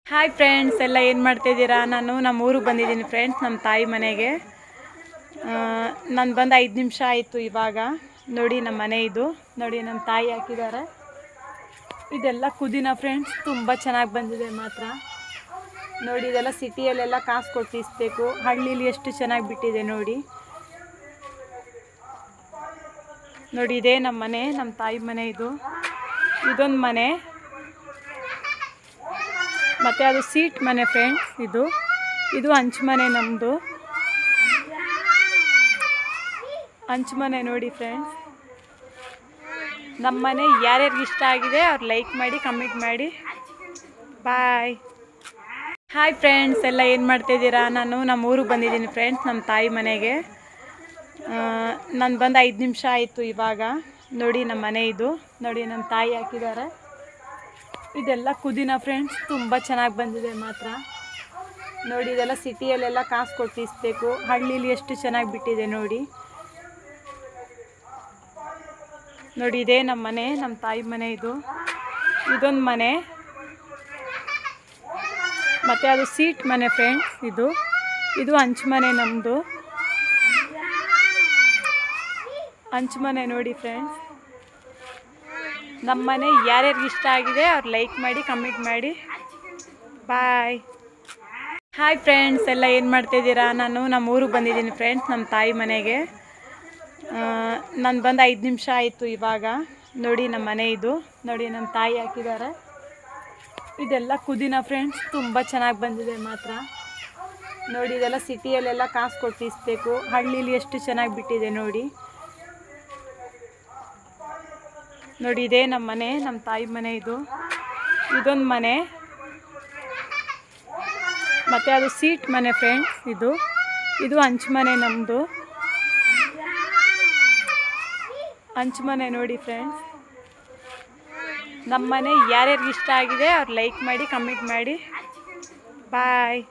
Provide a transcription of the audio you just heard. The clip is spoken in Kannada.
ಹಾಯ್ ಫ್ರೆಂಡ್ಸ್, ಎಲ್ಲ ಏನು ಮಾಡ್ತಿದ್ದೀರಾ? ನಾನು ನಮ್ಮ ಊರಿಗೆ ಬಂದಿದ್ದೀನಿ ಫ್ರೆಂಡ್ಸ್, ನಮ್ಮ ತಾಯಿ ಮನೆಗೆ. ನಾನು ಬಂದು 5 ನಿಮಿಷ ಆಯಿತು. ಇವಾಗ ನೋಡಿ ನಮ್ಮ ಮನೆ ಇದು. ನೋಡಿ ನಮ್ಮ ತಾಯಿ ಹಾಕಿದ್ದಾರೆ. ಇದೆಲ್ಲ ಕುದಿನ ಫ್ರೆಂಡ್ಸ್, ತುಂಬ ಚೆನ್ನಾಗಿ ಬಂದಿದೆ ಮಾತ್ರ. ನೋಡಿ, ಇದೆಲ್ಲ ಸಿಟಿಯಲ್ಲೆಲ್ಲ ಕಾಸು ಕೊಟ್ಟು ಇಸ್ಬೇಕು. ಹಳ್ಳಿಲಿ ಎಷ್ಟು ಚೆನ್ನಾಗಿ ಬಿಟ್ಟಿದೆ ನೋಡಿ. ನೋಡಿ, ಇದೇ ನಮ್ಮ ಮನೆ, ನಮ್ಮ ತಾಯಿ ಮನೆ ಇದು. ಇದೊಂದು ಮನೆ, ಮತ್ತು ಅದು ಸೀಟ್ ಮನೆ ಫ್ರೆಂಡ್ಸ್. ಇದು ಹಂಚು ಮನೆ ನಮ್ಮದು. ಹಂಚು ಮನೆ ನೋಡಿ ಫ್ರೆಂಡ್ಸ್. ನಮ್ಮ ಮನೆ ಯಾರ್ಯಾರಿಗೆ ಇಷ್ಟ ಆಗಿದೆ ಅವ್ರು ಲೈಕ್ ಮಾಡಿ, ಕಮೆಂಟ್ ಮಾಡಿ. ಬಾಯ್. ಹಾಯ್ ಫ್ರೆಂಡ್ಸ್, ಎಲ್ಲ ಏನು ಮಾಡ್ತಿದ್ದೀರಾ? ನಾನು ನಮ್ಮ ಊರಿಗೆ ಬಂದಿದ್ದೀನಿ ಫ್ರೆಂಡ್ಸ್, ನಮ್ಮ ತಾಯಿ ಮನೆಗೆ. ನಾನು ಬಂದು 5 ನಿಮಿಷ ಆಯಿತು. ಇವಾಗ ನೋಡಿ ನಮ್ಮ ಮನೆ ಇದು. ನೋಡಿ ನಮ್ಮ ತಾಯಿ ಹಾಕಿದ್ದಾರೆ. ಇದೆಲ್ಲ ಕುದಿನ ಫ್ರೆಂಡ್ಸ್, ತುಂಬ ಚೆನ್ನಾಗಿ ಬಂದಿದೆ ಮಾತ್ರ. ನೋಡಿ, ಇದೆಲ್ಲ ಸಿಟಿಯಲ್ಲೆಲ್ಲ ಕಾಸು ಕೊಟ್ಟು ಇಸ್ಬೇಕು. ಹಳ್ಳಿಲಿ ಎಷ್ಟು ಚೆನ್ನಾಗಿ ಬಿಟ್ಟಿದೆ ನೋಡಿ. ನೋಡಿ, ಇದೇ ನಮ್ಮ ಮನೆ, ನಮ್ಮ ತಾಯಿ ಮನೆ ಇದು. ಇದೊಂದು ಮನೆ, ಮತ್ತು ಅದು ಸೀಟ್ ಮನೆ ಫ್ರೆಂಡ್ಸ್. ಇದು ಹಂಚು ಮನೆ ನಮ್ಮದು. ಹಂಚು ಮನೆ ನೋಡಿ ಫ್ರೆಂಡ್ಸ್. ನಮ್ಮ ಮನೆ ಯಾರ್ಯಾರಿಗೆ ಇಷ್ಟ ಆಗಿದೆ ಅವ್ರು ಲೈಕ್ ಮಾಡಿ, ಕಮೆಂಟ್ ಮಾಡಿ. ಬಾಯ್. ಹಾಯ್ ಫ್ರೆಂಡ್ಸ್, ಎಲ್ಲ ಏನು ಮಾಡ್ತಿದ್ದೀರಾ? ನಾನು ನಮ್ಮ ಊರಿಗೆ ಬಂದಿದ್ದೀನಿ ಫ್ರೆಂಡ್ಸ್, ನಮ್ಮ ತಾಯಿ ಮನೆಗೆ. ನಾನು ಬಂದು 5 ನಿಮಿಷ ಆಯಿತು. ಇವಾಗ ನೋಡಿ ನಮ್ಮ ಮನೆ ಇದು. ನೋಡಿ ನಮ್ಮ ತಾಯಿ ಹಾಕಿದ್ದಾರೆ. ಇದೆಲ್ಲ ಕುದಿನ ಫ್ರೆಂಡ್ಸ್, ತುಂಬ ಚೆನ್ನಾಗಿ ಬಂದಿದೆ ಮಾತ್ರ. ನೋಡಿ, ಇದೆಲ್ಲ ಸಿಟಿಯಲ್ಲೆಲ್ಲ ಕಾಸು ಕೊಟ್ಟು ಇಸ್ಬೇಕು. ಹಳ್ಳಿಲಿ ಎಷ್ಟು ಚೆನ್ನಾಗಿ ಬಿಟ್ಟಿದೆ ನೋಡಿ. ನೋಡಿ, ಇದೇ ನಮ್ಮ ಮನೆ, ನಮ್ಮ ತಾಯಿ ಮನೆ ಇದು. ಇದೊಂದು ಮನೆ, ಮತ್ತು ಅದು ಸೀಟ್ ಮನೆ ಫ್ರೆಂಡ್ಸ್. ಇದು ಹಂಚು ಮನೆ ನಮ್ಮದು. ಹಂಚು ಮನೆ ನೋಡಿ ಫ್ರೆಂಡ್ಸ್. ನಮ್ಮ ಮನೆ ಯಾರ್ಯಾರಿಗೆ ಇಷ್ಟ ಆಗಿದೆ ಅವ್ರು ಲೈಕ್ ಮಾಡಿ, ಕಮೆಂಟ್ ಮಾಡಿ. ಬಾಯ್.